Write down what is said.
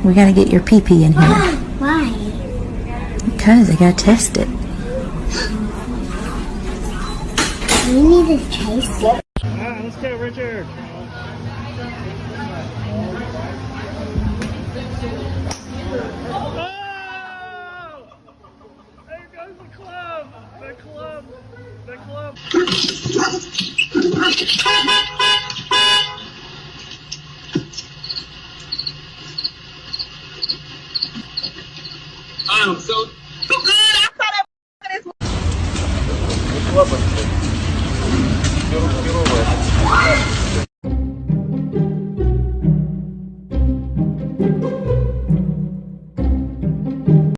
We gotta get your pee-pee in here. Why? Because I gotta test it. We need to taste it. Alright, let's go, Richard. Oh! There goes the club! The club! The club! I'm so good. I saw that this The club, Richard. Get over it.